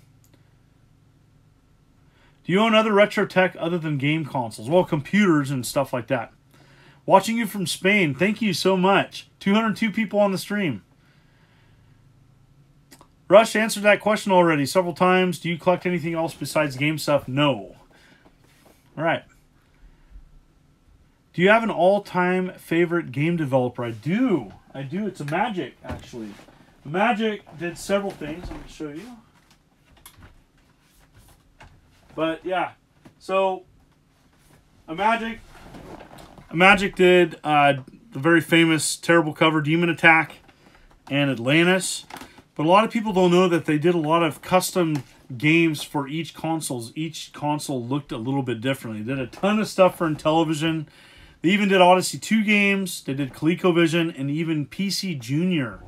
Do you own other retro tech other than game consoles? Well, computers and stuff like that. Watching you from Spain. Thank you so much. 202 people on the stream. Rush answered that question already several times. Do you collect anything else besides game stuff? No. All right. Do you have an all-time favorite game developer? I do. I do. It's a Magic, actually. Magic did several things. I'm going to show you. But yeah, so a Magic did the very famous terrible cover Demon Attack and Atlantis. But a lot of people don't know that they did a lot of custom games for each console. Each console looked a little bit differently. They did a ton of stuff for Intellivision. They even did Odyssey 2 games. They did ColecoVision and even PC Junior.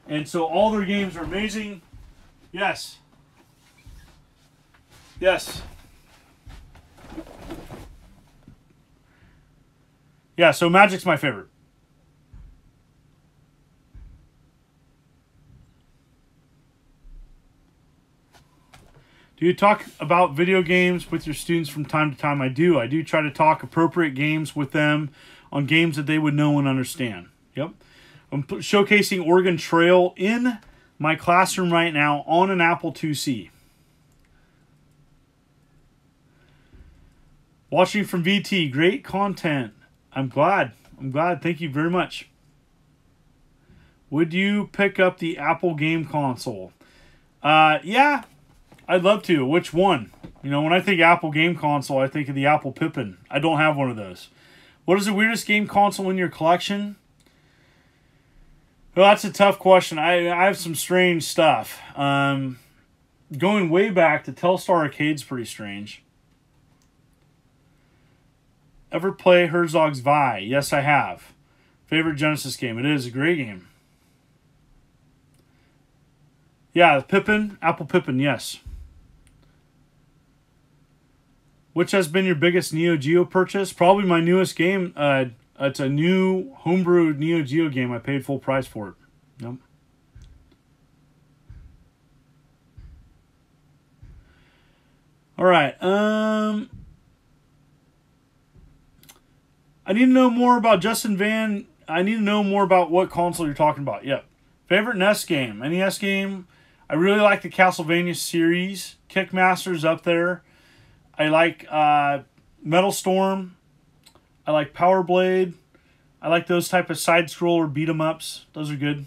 And so all their games are amazing. Yes. Yes. Yeah, so Magic's my favorite. Do you talk about video games with your students from time to time? I do. I do try to talk appropriate games with them on games that they would know and understand. Yep. I'm showcasing Oregon Trail in my classroom right now on an Apple IIc. Watching from VT. Great content. I'm glad. Thank you very much. Would you pick up the Apple game console? Yeah. I'd love to. Which one? You know, when I think Apple game console, I think of the Apple Pippin. I don't have one of those. What is the weirdest game console in your collection? Well, that's a tough question. I have some strange stuff. Going way back, the Telstar Arcade's pretty strange. Ever play Herzog's Vi? Yes, I have. Favorite Genesis game? It is a great game. Yeah, the Pippin, Apple Pippin, yes. Which has been your biggest Neo Geo purchase? Probably my newest game. It's a new homebrewed Neo Geo game. I paid full price for it. Yep. All right. I need to know more about Justin Van. I need to know more about what console you're talking about. Yep. Favorite NES game? NES game? I really like the Castlevania series. Kickmaster's up there. I like Metal Storm. I like Power Blade. I like those type of side-scroller beat-em-ups. Those are good.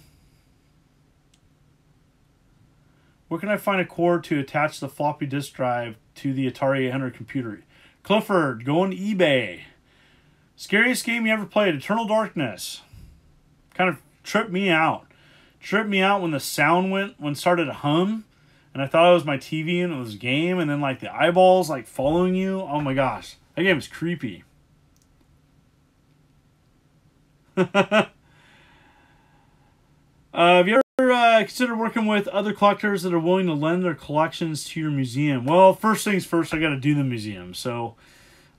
Where can I find a cord to attach the floppy disk drive to the Atari 800 computer? Clifford, go on eBay. Scariest game you ever played? Eternal Darkness. Kind of tripped me out. Tripped me out when the sound started to hum. And I thought it was my TV and it was a game. And then like the eyeballs like following you. Oh my gosh. That game is creepy. Have you ever considered working with other collectors that are willing to lend their collections to your museum? Well, first things first, I got to do the museum. So,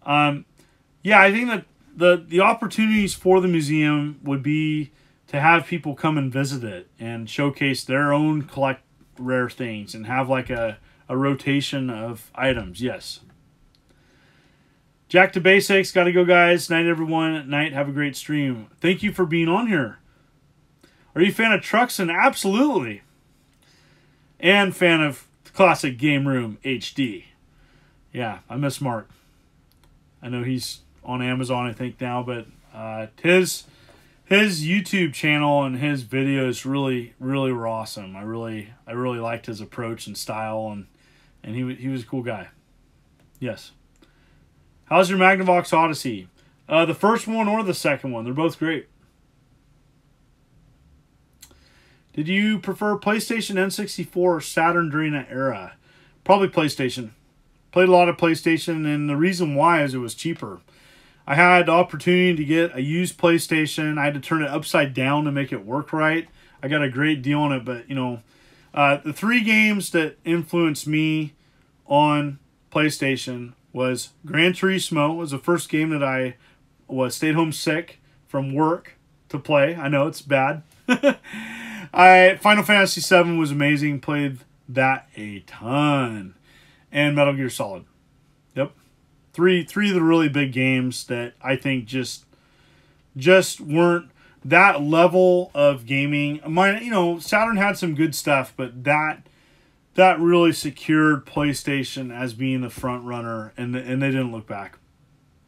yeah, I think that the opportunities for the museum would be to have people come and visit it and showcase their own rare things and have like a rotation of items. Yes. Jack to basics. Got to go, guys. Night, everyone. Night. Have a great stream. Thank you for being on here. Are you a fan of Truxton? Absolutely. And fan of Classic Game Room HD. Yeah, I miss Mark. I know he's on Amazon, I think, now, but his YouTube channel and his videos really were awesome. I really liked his approach and style, and he was a cool guy. Yes. How's your Magnavox Odyssey? The first one or the second one? They're both great. Did you prefer PlayStation, N64, or Saturn during that era? Probably PlayStation. Played a lot of PlayStation, and the reason why is it was cheaper. I had the opportunity to get a used PlayStation. I had to turn it upside down to make it work right. I got a great deal on it, but, you know, the three games that influenced me on PlayStation was Gran Turismo. It was the first game that I stayed home sick from work to play. I know, it's bad. Final Fantasy VII was amazing. Played that a ton. And Metal Gear Solid. Yep. Three of the really big games that I think just weren't that level of gaming. You know, Saturn had some good stuff, but that really secured PlayStation as being the front runner, and they didn't look back.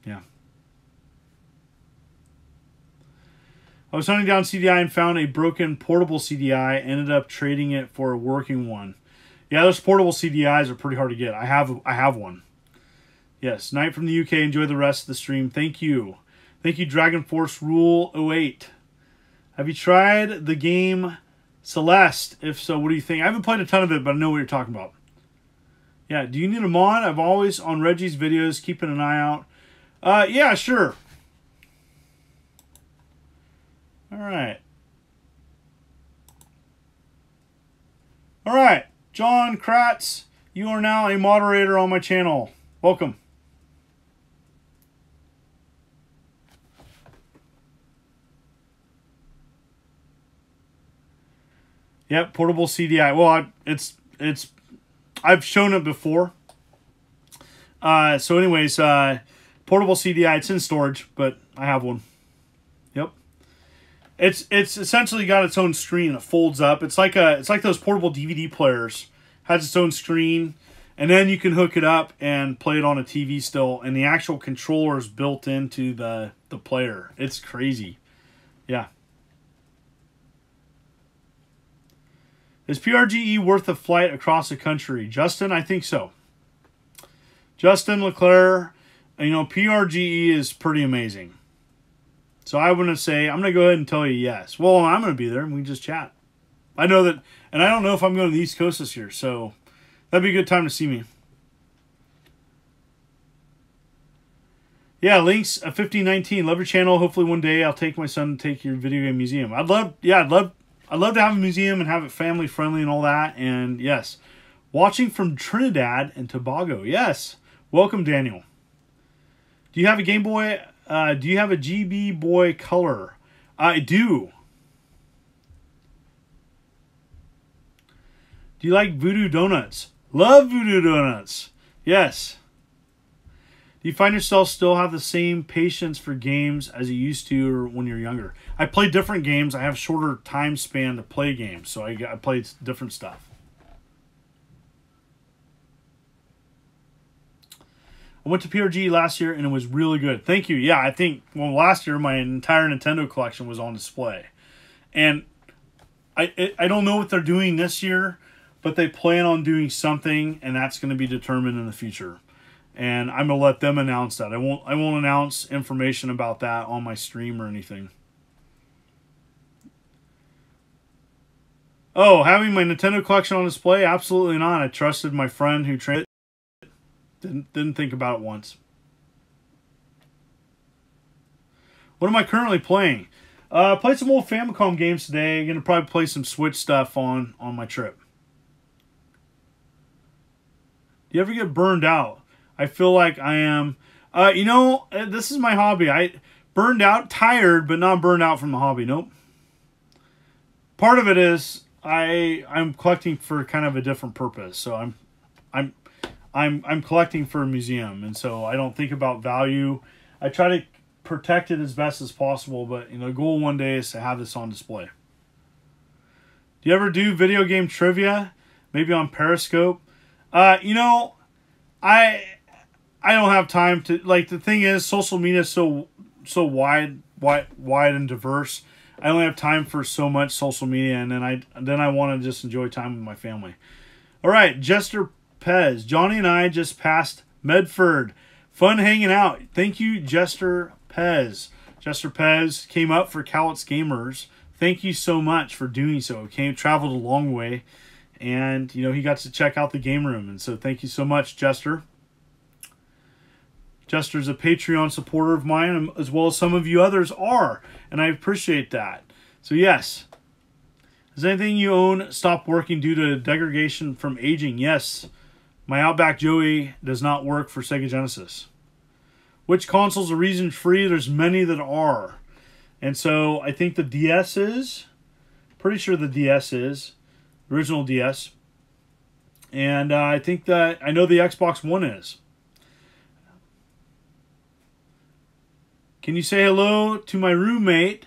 Yeah. I was hunting down CDI and found a broken portable CDI. Ended up trading it for a working one. Yeah, those portable CDIs are pretty hard to get. I have one. Yes, Night from the UK. Enjoy the rest of the stream. Thank you. Thank you, Dragon Force Rule 08. Have you tried the game Celeste? If so, what do you think? I haven't played a ton of it, but I know what you're talking about. Yeah, do you need a mod? I've always on Reggie's videos, keeping an eye out. Yeah, sure. All right. All right, John Kratz, you are now a moderator on my channel. Welcome. Yep, portable CDI. Well, I've shown it before. So anyways, portable CDI, it's in storage, but I have one. Yep. It's essentially got its own screen. It folds up. It's like those portable DVD players. Has its own screen, and then you can hook it up and play it on a TV still. And the actual controller is built into the player. It's crazy. Yeah. Is PRGE worth a flight across the country? Justin, I think so. Justin Leclerc, you know, PRGE is pretty amazing. So I want to say, I'm going to go ahead and tell you yes. Well, I'm going to be there and we can just chat. I know that, and I don't know if I'm going to the East Coast this year, so that'd be a good time to see me. Yeah, Links 1519. Love your channel. Hopefully one day I'll take my son to take your video game museum. I'd love to have a museum and have it family friendly and all that. And yes, watching from Trinidad and Tobago. Yes, welcome Daniel. Do you have a Game Boy? Do you have a GB Boy Color? I do. Do you like Voodoo Donuts? Love Voodoo Donuts. Yes. Do you find yourself still have the same patience for games as you used to or when you're younger? I play different games. I have shorter time span to play games, so I play different stuff. I went to PRG last year and it was really good. Thank you. Yeah, I think, well, last year my entire Nintendo collection was on display. And I don't know what they're doing this year, but they plan on doing something, and that's going to be determined in the future. And I'm going to let them announce that. I won't announce information about that on my stream or anything. Oh, having my Nintendo collection on display? Absolutely not. I trusted my friend who traded it. Didn't think about it once. What am I currently playing? Played some old Famicom games today. I'm going to probably play some Switch stuff on my trip. Do you ever get burned out? I feel like I am. You know, this is my hobby. I burned out, tired, but not burned out from the hobby. Nope. Part of it is I'm collecting for kind of a different purpose. So I'm collecting for a museum, and so I don't think about value. I try to protect it as best as possible, but you know, the goal one day is to have this on display. Do you ever do video game trivia? Maybe on Periscope? You know, I don't have time to, like, the thing is, social media is so wide and diverse. I only have time for so much social media, and then I want to just enjoy time with my family. All right, Jester Pez. Johnny and I just passed Medford. Fun hanging out. Thank you, Jester Pez. Jester Pez came up for Cowlitz Gamers. Thank you so much for doing so. Traveled a long way, and you know, he got to check out the game room, and so thank you so much, Jester. Jester's a Patreon supporter of mine, as well as some of you others are, and I appreciate that. So yes. Has anything you own stopped working due to degradation from aging? Yes. My Outback Joey does not work for Sega Genesis. Which consoles are region free? There's many that are. And so I think the DS is. Pretty sure the DS is. Original DS. And I think that I know the Xbox One is. Can you say hello to my roommate,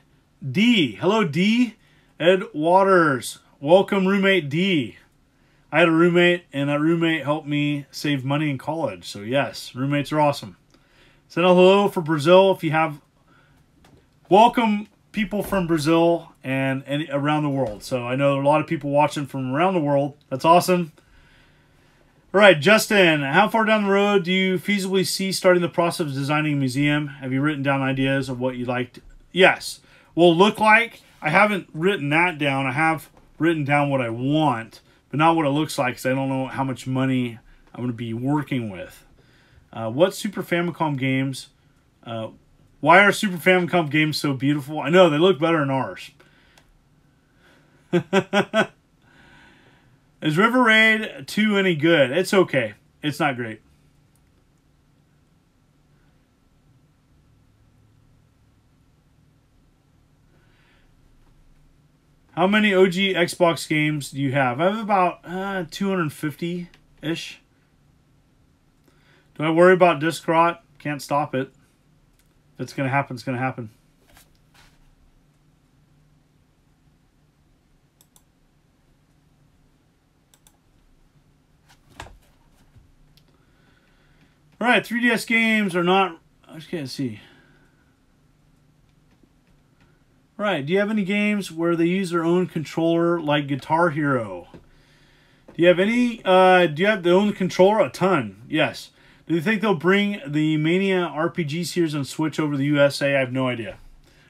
D? Hello, D. Ed Waters. Welcome, roommate D. I had a roommate, and that roommate helped me save money in college. So, yes, roommates are awesome. Send a hello for Brazil if you have. Welcome, people from Brazil and around the world. So I know a lot of people watching from around the world. That's awesome. All right, Justin, how far down the road do you feasibly see starting the process of designing a museum? Have you written down ideas of what you'd like to... Yes. Will look like? I haven't written that down. I have written down what I want, but not what it looks like, because I don't know how much money I'm going to be working with. What Super Famicom games... why are Super Famicom games so beautiful? I know, they look better than ours. Is River Raid 2 any good? It's okay. It's not great. How many OG Xbox games do you have? I have about 250-ish. Do I worry about disc rot? Can't stop it. If it's going to happen, it's going to happen. All right, 3DS games are not... I just can't see. All right, do you have any games where they use their own controller like Guitar Hero? Do you have any... do you have their own controller? A ton, yes. Do you think they'll bring the Mania RPG series on Switch over the USA? I have no idea.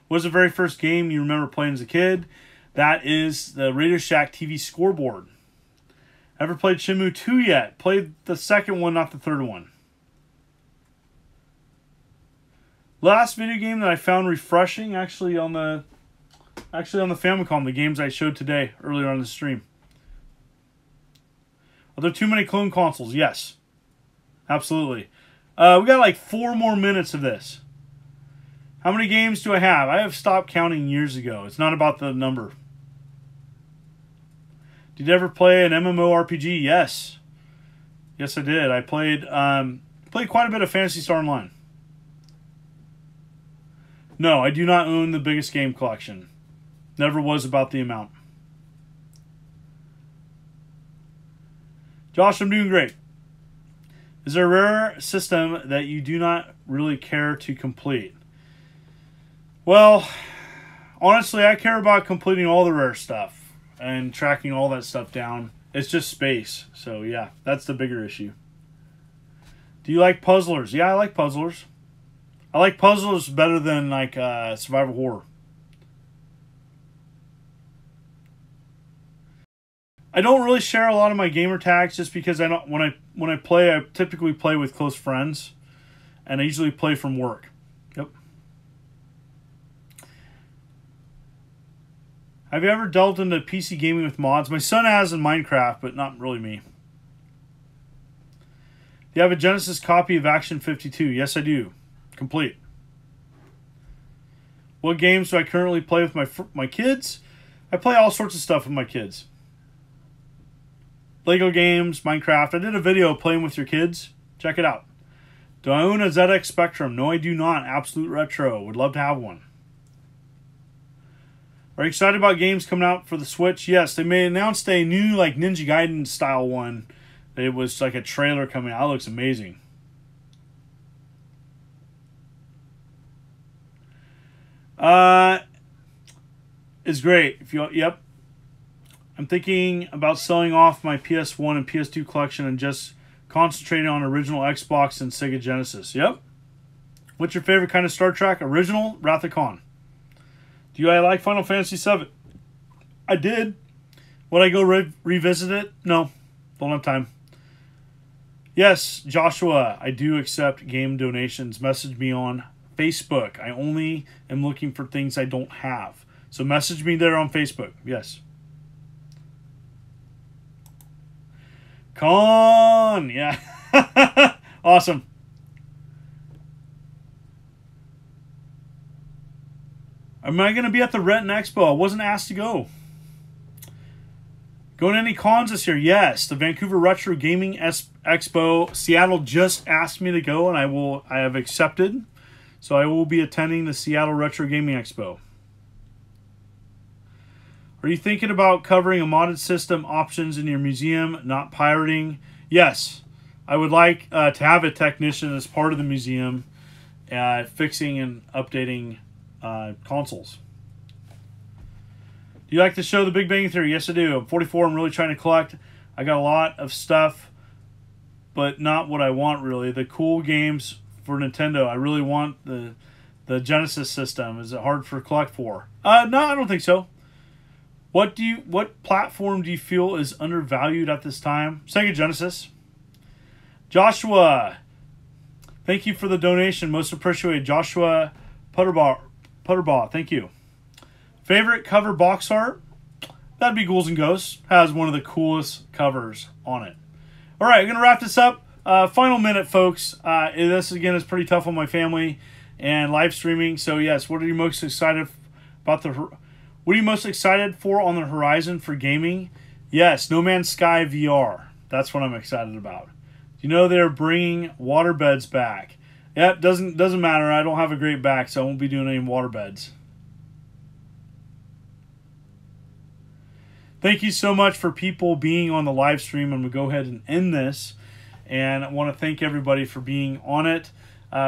What was the very first game you remember playing as a kid? That is the Radio Shack TV scoreboard. Ever played Shenmue 2 yet? Played the second one, not the third one. Last video game that I found refreshing, actually on the Famicom, the games I showed today earlier on the stream. Are there too many clone consoles? Yes. Absolutely. We got like 4 more minutes of this. How many games do I have? I have stopped counting years ago. It's not about the number. Did you ever play an MMORPG? Yes. Yes, I did. I played quite a bit of Phantasy Star Online. No, I do not own the biggest game collection. Never was about the amount. Josh, I'm doing great. Is there a rare system that you do not really care to complete? Well, honestly, I care about completing all the rare stuff and tracking all that stuff down. It's just space. So, yeah, that's the bigger issue. Do you like puzzlers? Yeah, I like puzzlers. I like puzzlers better than like survival horror. I don't really share a lot of my gamer tags just because I don't when I play, I typically play with close friends, and I usually play from work. Yep. Have you ever delved into PC gaming with mods? My son has in Minecraft, but not really me. Do you have a Genesis copy of Action 52? Yes, I do. Complete. What games do I currently play with my kids? I play all sorts of stuff with my kids. Lego games, Minecraft. I did a video playing with your kids. Check it out. Do I own a ZX Spectrum? No, I do not. Absolute retro. Would love to have one. Are you excited about games coming out for the Switch? Yes, they announced a new like Ninja Gaiden style one. It was like a trailer coming out. It looks amazing. Is great. Yep. I'm thinking about selling off my PS1 and PS2 collection and just concentrating on original Xbox and Sega Genesis. Yep. What's your favorite kind of Star Trek? Original? Wrath of Khan. Do you like Final Fantasy VII? I did. Would I go revisit it? No. Don't have time. Yes, Joshua, I do accept game donations. Message me on Facebook. I only am looking for things I don't have. So message me there on Facebook. Yes. Con! Yeah. Awesome. Am I going to be at the Renton Expo? I wasn't asked to go. Going to any cons this year? Yes. The Vancouver Retro Gaming Expo. Seattle just asked me to go, and I have accepted. So I will be attending the Seattle Retro Gaming Expo. Are you thinking about covering a modded system options in your museum, not pirating? Yes. I would like to have a technician as part of the museum fixing and updating consoles. Do you like the show The Big Bang Theory? Yes, I do. I'm 44. I'm really trying to collect. I got a lot of stuff, but not what I want, really. The cool games for Nintendo. I really want the Genesis system. Is it hard for collect for? No, I don't think so. What platform do you feel is undervalued at this time? Sega Genesis. Joshua, thank you for the donation. Most appreciated. Joshua Putterbaugh, thank you. Favorite cover box art? That'd be Ghouls and Ghosts. Has one of the coolest covers on it. All right, I'm going to wrap this up. Final minute, folks. This, again, is pretty tough on my family and live streaming. So, yes, what are you most excited about? What are you most excited for on the horizon for gaming? Yes, No Man's Sky VR. That's what I'm excited about. You know they're bringing waterbeds back. Yep, doesn't matter. I don't have a great back, so I won't be doing any waterbeds. Thank you so much for people being on the live stream. I'm going to go ahead and end this. And I want to thank everybody for being on it.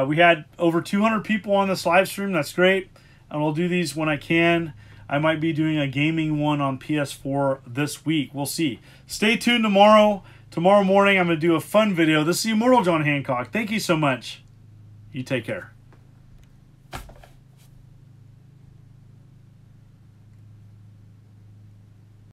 We had over 200 people on this live stream. That's great. And I'll do these when I can. I might be doing a gaming one on PS4 this week. We'll see. Stay tuned tomorrow. Tomorrow morning, I'm going to do a fun video. This is Immortal John Hancock. Thank you so much. You take care.